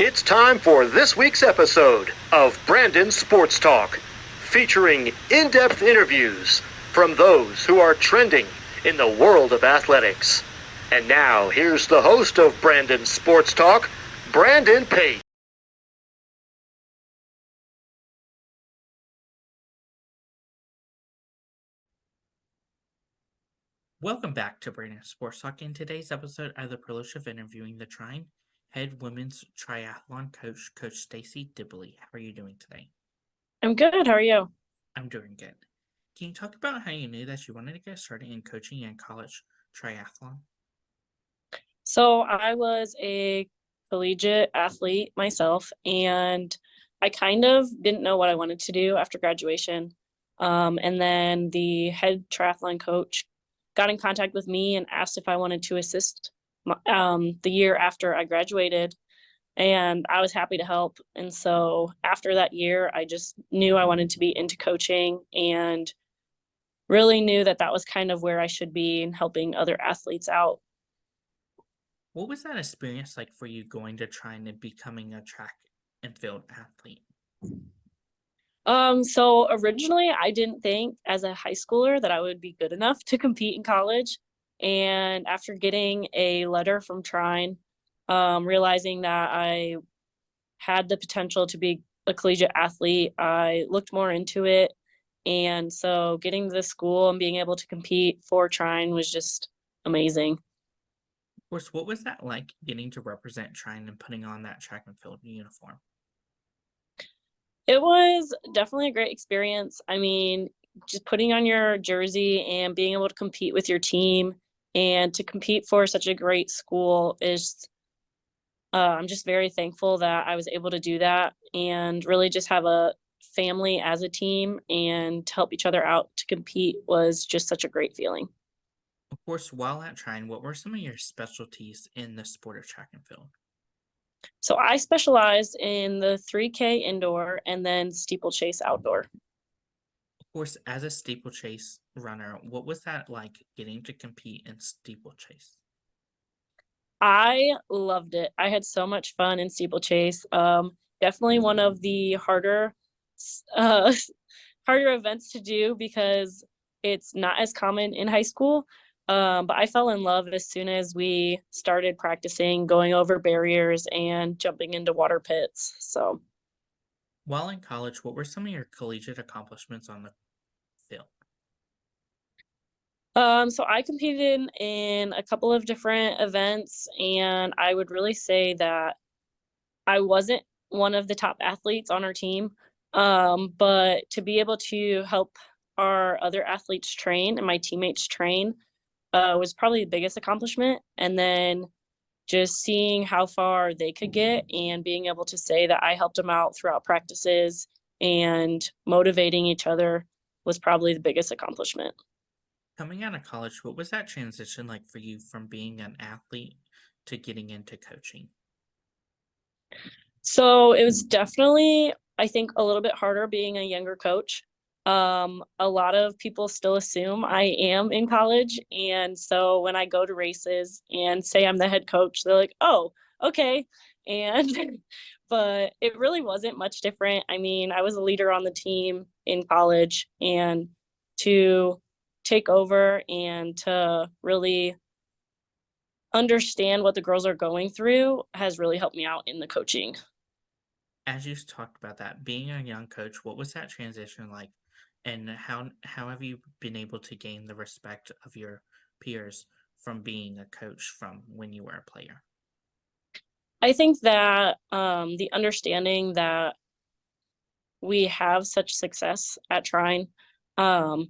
It's time for this week's episode of Brandon Sports Talk, featuring in-depth interviews from those who are trending in the world of athletics. And now, here's the host of Brandon Sports Talk, Brandon Pate. Welcome back to Brandon Sports Talk. In today's episode, I have the privilege of interviewing the Trine head women's triathlon coach, Coach Stacey Dibley. How are you doing today? I'm good. How are you? I'm doing good. Can you talk about how you knew that you wanted to get started in coaching and college triathlon? So I was a collegiate athlete myself, and I kind of didn't know what I wanted to do after graduation. And then the head triathlon coach got in contact with me and asked if I wanted to assist the year after I graduated. And I was happy to help. And so after that year, I just knew I wanted to be into coaching and really knew that that was kind of where I should be in helping other athletes out. What was that experience like for you going to Trine and becoming a track and field athlete? So originally I didn't think as a high schooler that I would be good enough to compete in college. And after getting a letter from Trine, realizing that I had the potential to be a collegiate athlete, I looked more into it. And so getting to the school and being able to compete for Trine was just amazing. Of course, what was that like getting to represent Trine and putting on that track and field uniform? It was definitely a great experience. I mean, just putting on your jersey and being able to compete with your team and to compete for such a great school is, I'm just very thankful that I was able to do that and really just have a family as a team and to help each other out to compete was just such a great feeling. Of course, while at Trine, what were some of your specialties in the sport of track and field? So I specialized in the 3K indoor and then steeplechase outdoor. Of course, as a steeplechase runner, what was that like getting to compete in steeplechase? I loved it. I had so much fun in steeplechase. Definitely one of the uh, harder events to do because it's not as common in high school. But I fell in love as soon as we started practicing going over barriers and jumping into water pits. So, While in college, what were some of your collegiate accomplishments on the field? so I competed in a couple of different events, and I would really say that I wasn't one of the top athletes on our team, but to be able to help our other athletes train and my teammates train was probably the biggest accomplishment. And then just seeing how far they could get and being able to say that I helped them out throughout practices and motivating each other was probably the biggest accomplishment. Coming out of college, what was that transition like for you from being an athlete to getting into coaching? So it was definitely, I think, a little bit harder being a younger coach. A lot of people still assume I am in college. And so when I go to races and say I'm the head coach, they're like, oh, okay. And, but it really wasn't much different. I mean, I was a leader on the team in college, and to take over and to really understand what the girls are going through has really helped me out in the coaching. As you talked about that, being a young coach, what was that transition like? And how have you been able to gain the respect of your peers from being a coach from when you were a player? I think that the understanding that we have such success at Trine, um,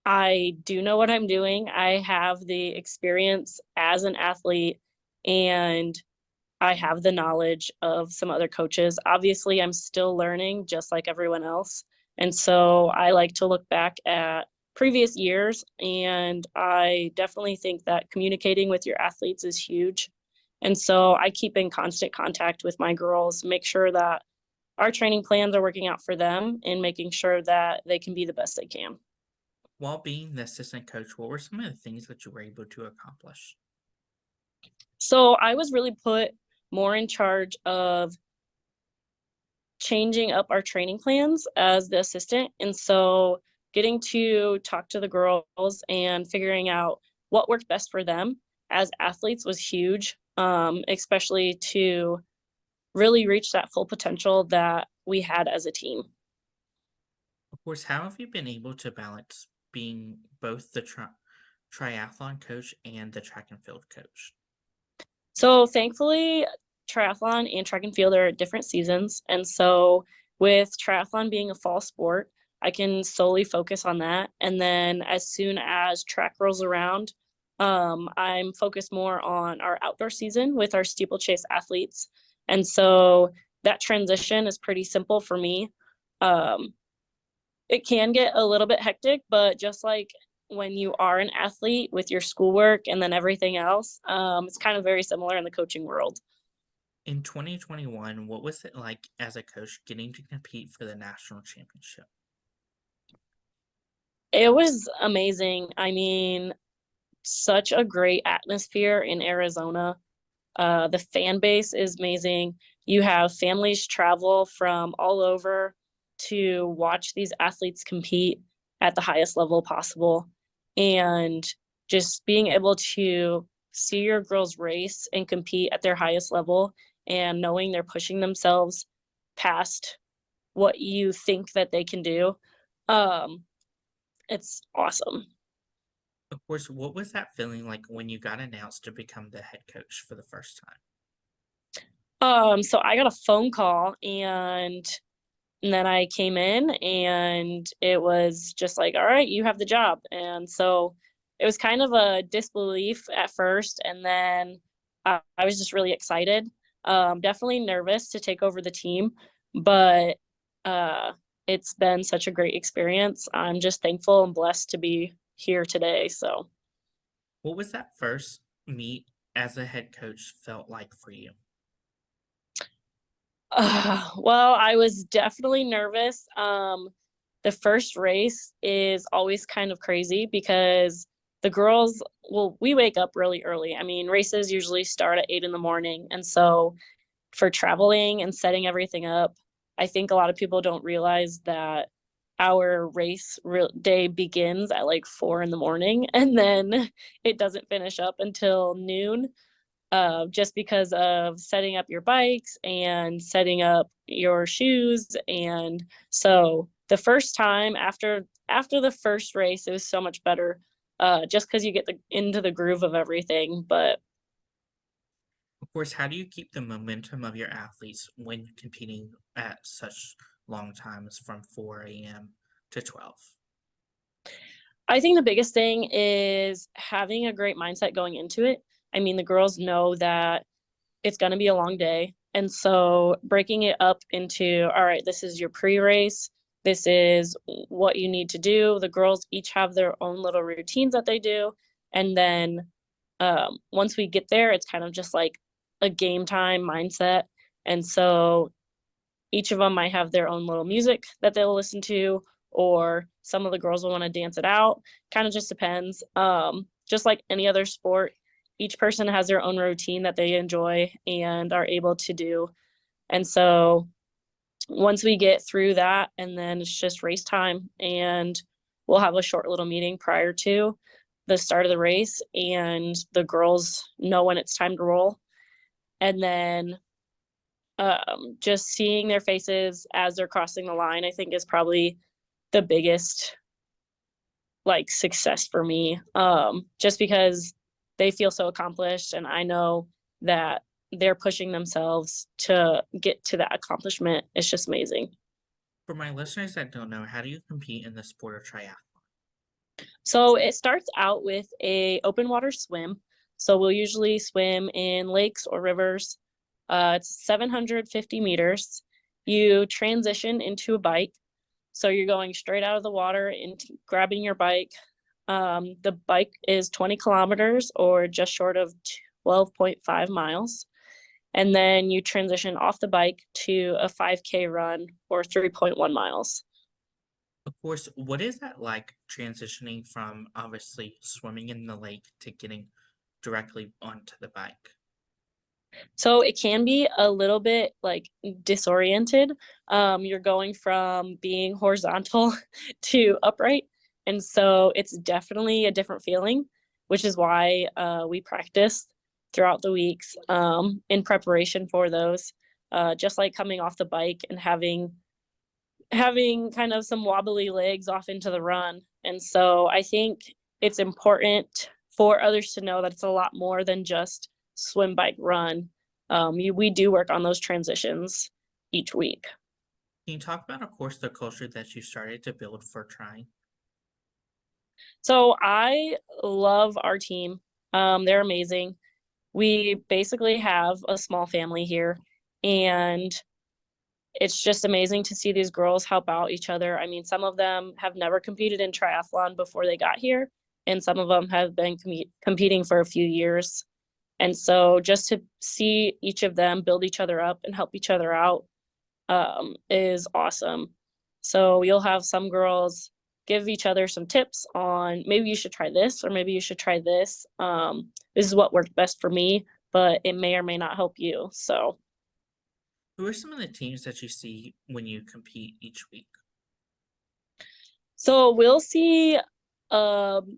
I do know what I'm doing. I have the experience as an athlete, and I have the knowledge of some other coaches. Obviously, I'm still learning just like everyone else. And so I like to look back at previous years, and I definitely think that communicating with your athletes is huge. And so I keep in constant contact with my girls, make sure that our training plans are working out for them and making sure that they can be the best they can. While being the assistant coach, what were some of the things that you were able to accomplish? So I was really put more in charge of changing up our training plans as the assistant. And so getting to talk to the girls and figuring out what worked best for them as athletes was huge, especially to really reach that full potential that we had as a team. Of course, how have you been able to balance being both the triathlon coach and the track and field coach? So thankfully, triathlon and track and field are at different seasons. And so with triathlon being a fall sport, I can solely focus on that. And then as soon as track rolls around, I'm focused more on our outdoor season with our steeplechase athletes. And so that transition is pretty simple for me. Um, it can get a little bit hectic, but just like when you are an athlete with your schoolwork and then everything else, it's kind of very similar in the coaching world. In 2021, what was it like as a coach getting to compete for the national championship? It was amazing. I mean, such a great atmosphere in Arizona. The fan base is amazing. You have families travel from all over to watch these athletes compete at the highest level possible. And just being able to see your girls race and compete at their highest level and knowing they're pushing themselves past what you think that they can do, um, it's awesome. Of course, what was that feeling like when you got announced to become the head coach for the first time? So I got a phone call and then I came in and it was just like, all right, you have the job. And so it was kind of a disbelief at first. And then I was just really excited. Definitely nervous to take over the team, but uh, it's been such a great experience. I'm just thankful and blessed to be here today. So, What was that first meet as a head coach felt like for you? well, I was definitely nervous. The first race is always kind of crazy because the girls, well, we wake up really early. I mean, races usually start at 8 in the morning. And so for traveling and setting everything up, I think a lot of people don't realize that our day begins at like 4 in the morning and then it doesn't finish up until noon, just because of setting up your bikes and setting up your shoes. And so the first time after the first race, it was so much better, just because you get into the groove of everything. But Of course, how do you keep the momentum of your athletes when competing at such long times from 4 a.m. to 12? I think the biggest thing is having a great mindset going into it. I mean, the girls know that it's going to be a long day. And so breaking it up into, all right, this is your pre race. This is what you need to do. The girls each have their own little routines that they do. And then once we get there, it's kind of just like a game time mindset. And so each of them might have their own little music that they'll listen to, or some of the girls will want to dance it out. Kind of just depends. Just like any other sport, each person has their own routine that they enjoy and are able to do. And so once we get through that, and then it's just race time, and we'll have a short little meeting prior to the start of the race, and the girls know when it's time to roll. And then just seeing their faces as they're crossing the line, I think is probably the biggest like success for me. Just because they feel so accomplished, and I know that they're pushing themselves to get to that accomplishment. It's just amazing. For my listeners that don't know, how do you compete in the sport of triathlon? So it starts out with a open water swim. So we'll usually swim in lakes or rivers. It's 750 meters. You transition into a bike. So you're going straight out of the water and grabbing your bike. The bike is 20 kilometers or just short of 12.5 miles. And then you transition off the bike to a 5K run or 3.1 miles. Of course, what is that like transitioning from obviously swimming in the lake to getting directly onto the bike? So it can be a little bit like disoriented. You're going from being horizontal to upright. And so it's definitely a different feeling, which is why we practice throughout the weeks in preparation for those. Just like coming off the bike and having kind of some wobbly legs off into the run. And so I think it's important for others to know that it's a lot more than just swim, bike, run. We do work on those transitions each week. Can you talk about, of course, the culture that you started to build for Trine? So I love our team. They're amazing. We basically have a small family here, and it's just amazing to see these girls help out each other. I mean, some of them have never competed in triathlon before they got here, and some of them have been competing for a few years. And so just to see each of them build each other up and help each other out is awesome. So you'll have some girls give each other some tips on maybe you should try this or maybe you should try this. This is what worked best for me, but it may or may not help you. So Who are some of the teams that you see when you compete each week? so we'll see um,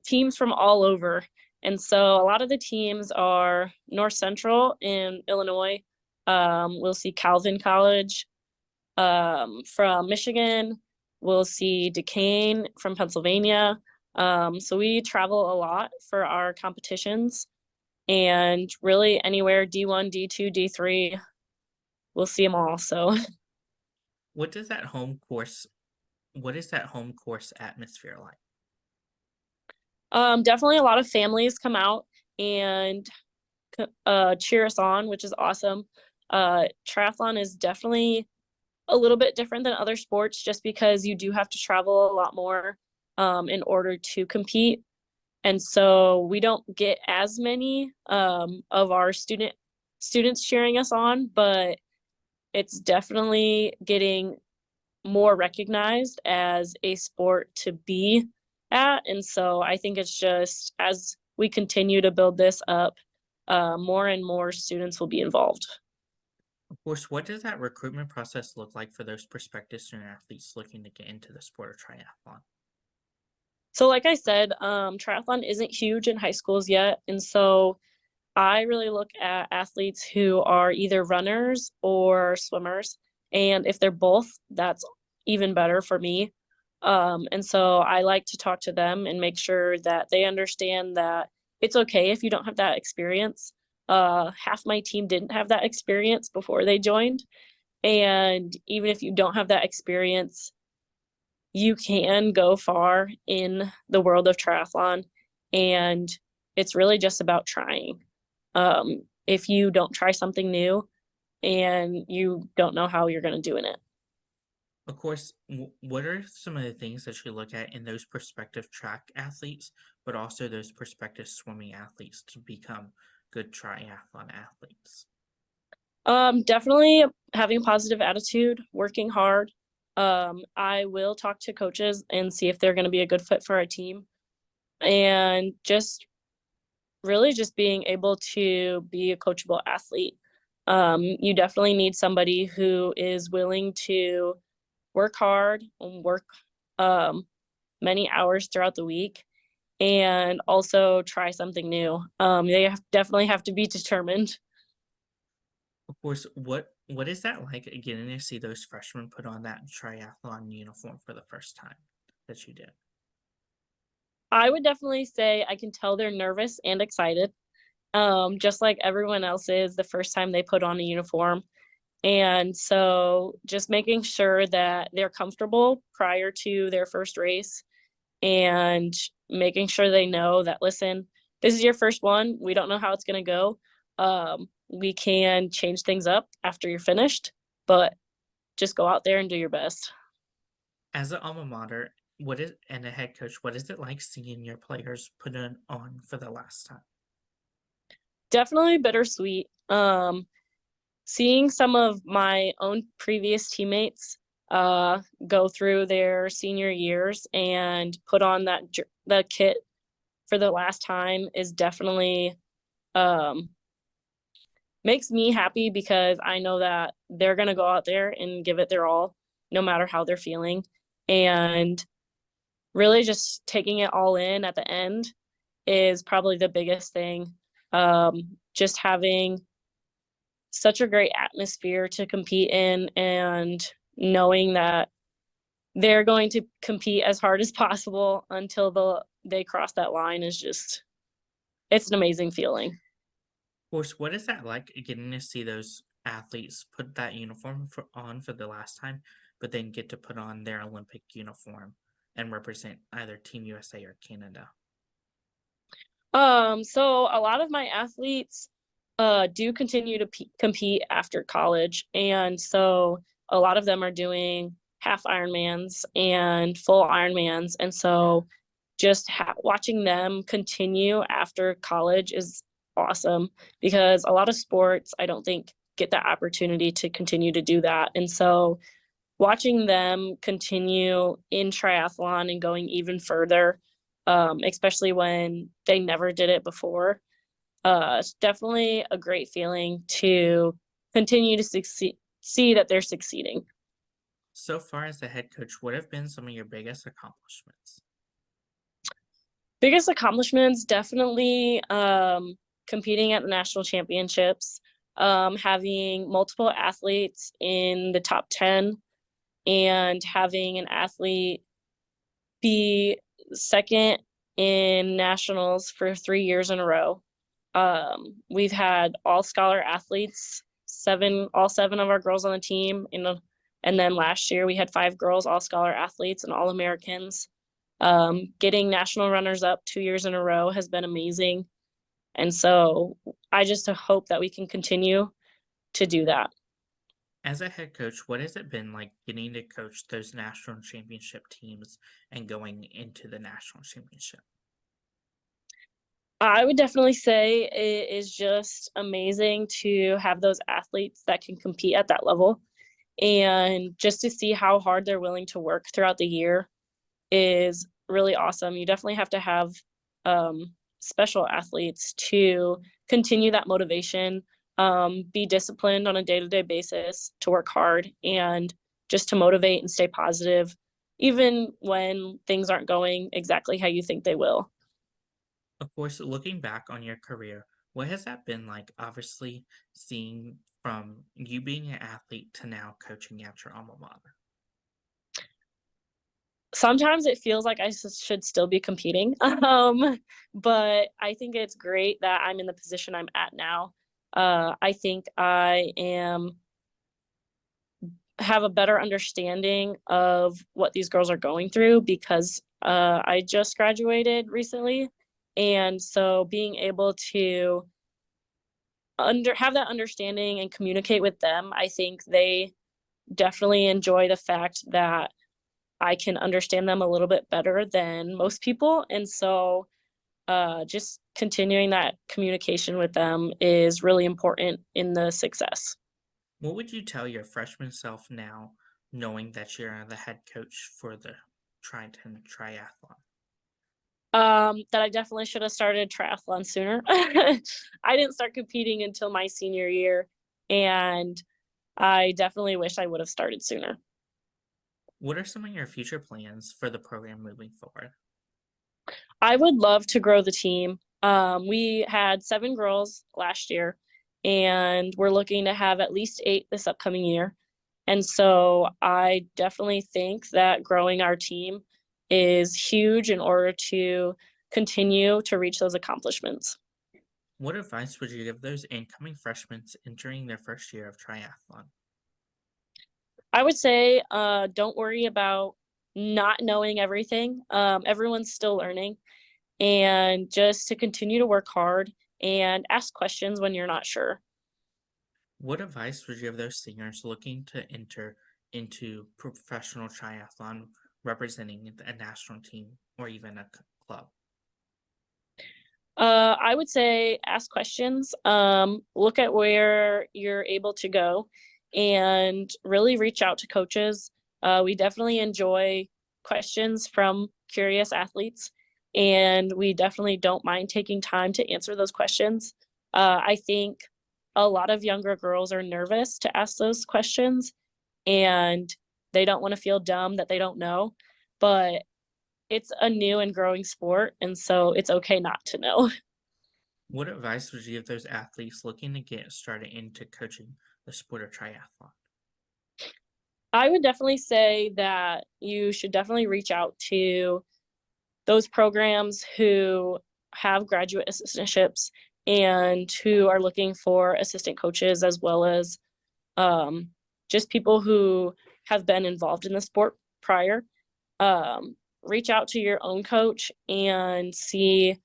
teams from all over. And so a lot of the teams are North Central in Illinois. We'll see Calvin College from Michigan. We'll see Duquesne from Pennsylvania. So we travel a lot for our competitions, and really anywhere D1, D2, D3, we'll see them all. So What does that home course what is that home course atmosphere like? definitely a lot of families come out and cheer us on, which is awesome. Triathlon is definitely a little bit different than other sports just because you do have to travel a lot more in order to compete. And so we don't get as many of our students cheering us on, but it's definitely getting more recognized as a sport to be at. And so I think it's just as we continue to build this up, more and more students will be involved. Of course, what does that recruitment process look like for those prospective student athletes looking to get into the sport of triathlon? So, like I said, triathlon isn't huge in high schools yet. And so I really look at athletes who are either runners or swimmers. And if they're both, that's even better for me. And so I like to talk to them and make sure that they understand that it's okay if you don't have that experience. Half my team didn't have that experience before they joined. And even if you don't have that experience, you can go far in the world of triathlon. And it's really just about trying. If you don't try something new and you don't know how you're going to do in it. Of course, what are some of the things that you look at in those prospective track athletes, but also those prospective swimming athletes to become good triathlon athletes? Definitely having a positive attitude, working hard. I will talk to coaches and see if they're going to be a good fit for our team. And just really just being able to be a coachable athlete. You definitely need somebody who is willing to work hard and work many hours throughout the week and also try something new. Definitely have to be determined. Of course, what is that like getting to see those freshmen put on that triathlon uniform for the first time that you did? I would definitely say I can tell they're nervous and excited, just like everyone else is the first time they put on a uniform. And so just making sure that they're comfortable prior to their first race and making sure they know that, listen, this is your first one. We don't know how it's going to go. We can change things up after you're finished, but just go out there and do your best. As an alma mater, what is and a head coach, what is it like seeing your players put it on for the last time? Definitely bittersweet. Seeing some of my own previous teammates go through their senior years and put on the kit for the last time is definitely makes me happy because I know that they're going to go out there and give it their all, no matter how they're feeling. And really just taking it all in at the end is probably the biggest thing. Just having such a great atmosphere to compete in and knowing that they're going to compete as hard as possible until they cross that line is just, it's an amazing feeling. Of course, what is that like getting to see those athletes put that uniform on for the last time, but then get to put on their Olympic uniform and represent either Team USA or Canada? So a lot of my athletes do continue to compete after college, and so a lot of them are doing half Ironmans and full Ironmans, and so just watching them continue after college is awesome because a lot of sports I don't think get that opportunity to continue to do that, and so watching them continue in triathlon and going even further, especially when they never did it before. It's definitely a great feeling to continue to see that they're succeeding. So far as the head coach, what have been some of your biggest accomplishments? Biggest accomplishments, definitely competing at the national championships, having multiple athletes in the top 10, and having an athlete be second in nationals for 3 years in a row. We've had all scholar athletes, all seven of our girls on the team, and then last year we had 5 girls, all scholar athletes and all Americans. Getting national runners up 2 years in a row has been amazing. And so I just hope that we can continue to do that. As a head coach, what has it been like getting to coach those national championship teams and going into the national championship? I would definitely say it is just amazing to have those athletes that can compete at that level, and just to see how hard they're willing to work throughout the year is really awesome. You definitely have to have special athletes to continue that motivation, be disciplined on a day-to-day basis, to work hard, and just to motivate and stay positive, even when things aren't going exactly how you think they will. Of course, looking back on your career, what has that been like? Obviously, seeing from you being an athlete to now coaching at your alma mater. Sometimes it feels like I should still be competing, but I think it's great that I'm in the position I'm at now. I think have a better understanding of what these girls are going through because I just graduated recently, and so being able to have that understanding and communicate with them, I think they definitely enjoy the fact that I can understand them a little bit better than most people. And so just continuing that communication with them is really important in the success. What would you tell your freshman self now, knowing that you're the head coach for the Trine triathlon? That I definitely should have started triathlon sooner. I didn't start competing until my senior year, and I definitely wish I would have started sooner. What are some of your future plans for the program moving forward? I would love to grow the team. We had 7 girls last year, and we're looking to have at least 8 this upcoming year. And so I definitely think that growing our team is huge in order to continue to reach those accomplishments. What advice would you give those incoming freshmen entering their first year of triathlon? I would say don't worry about not knowing everything. Everyone's still learning, and just to continue to work hard and ask questions when you're not sure. What advice would you give those seniors looking to enter into professional triathlon representing a national team or even a club? I would say ask questions, look at where you're able to go, and really reach out to coaches. We definitely enjoy questions from curious athletes, and we definitely don't mind taking time to answer those questions. I think a lot of younger girls are nervous to ask those questions, and they don't want to feel dumb that they don't know. But it's a new and growing sport, and so it's okay not to know. What advice would you give those athletes looking to get started into coaching the sport of triathlon? I would definitely say that you should definitely reach out to those programs who have graduate assistantships and who are looking for assistant coaches, as well as just people who have been involved in the sport prior. Reach out to your own coach and see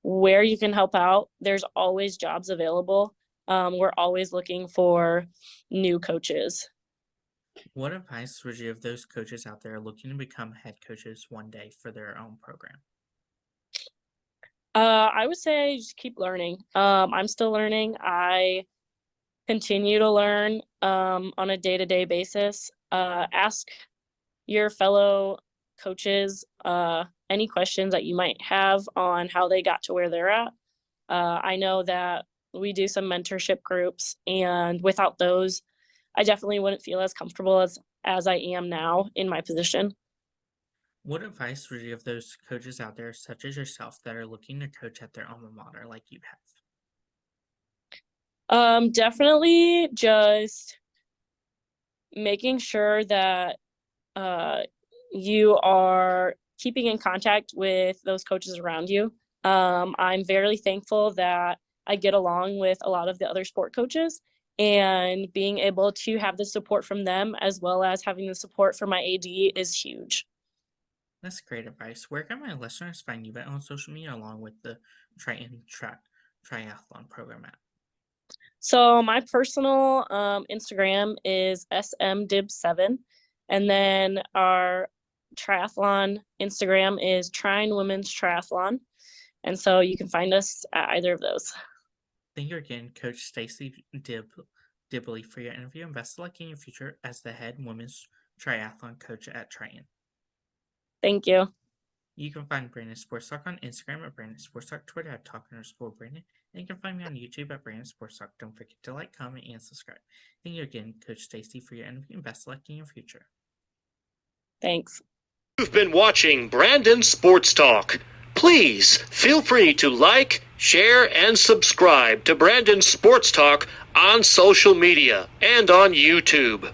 where you can help out. There's always jobs available. We're always looking for new coaches. What advice would you give those coaches out there looking to become head coaches one day for their own program? I would say just keep learning. I'm still learning. I continue to learn on a day-to-day basis. Ask your fellow coaches any questions that you might have on how they got to where they're at. I know that we do some mentorship groups, and without those, I definitely wouldn't feel as comfortable as I am now in my position. What advice would you give those coaches out there, such as yourself, that are looking to coach at their alma mater like you have? Definitely just making sure that you are keeping in contact with those coaches around you. I'm very thankful that I get along with a lot of the other sport coaches, and being able to have the support from them as well as having the support from my AD is huge. That's great advice. Where can my listeners find you on social media along with the Trine triathlon program at? So my personal Instagram is smdib7, and then our triathlon Instagram is Trine Women's Triathlon, and so you can find us at either of those. Thank you again, Coach Stacey Dibley, for your interview, and best of luck in your future as the head women's triathlon coach at Trine. Thank you. You can find Brandon Sports Talk on Instagram at Brandon Sports Talk, Twitter at Talk_Brandon, and you can find me on YouTube at Brandon Sports Talk. Don't forget to like, comment, and subscribe. Thank you again, Coach Stacey, for your interview, and best of luck in your future. Thanks. You've been watching Brandon Sports Talk. Please feel free to like, share, and subscribe to Brandon Sports Talk on social media and on YouTube.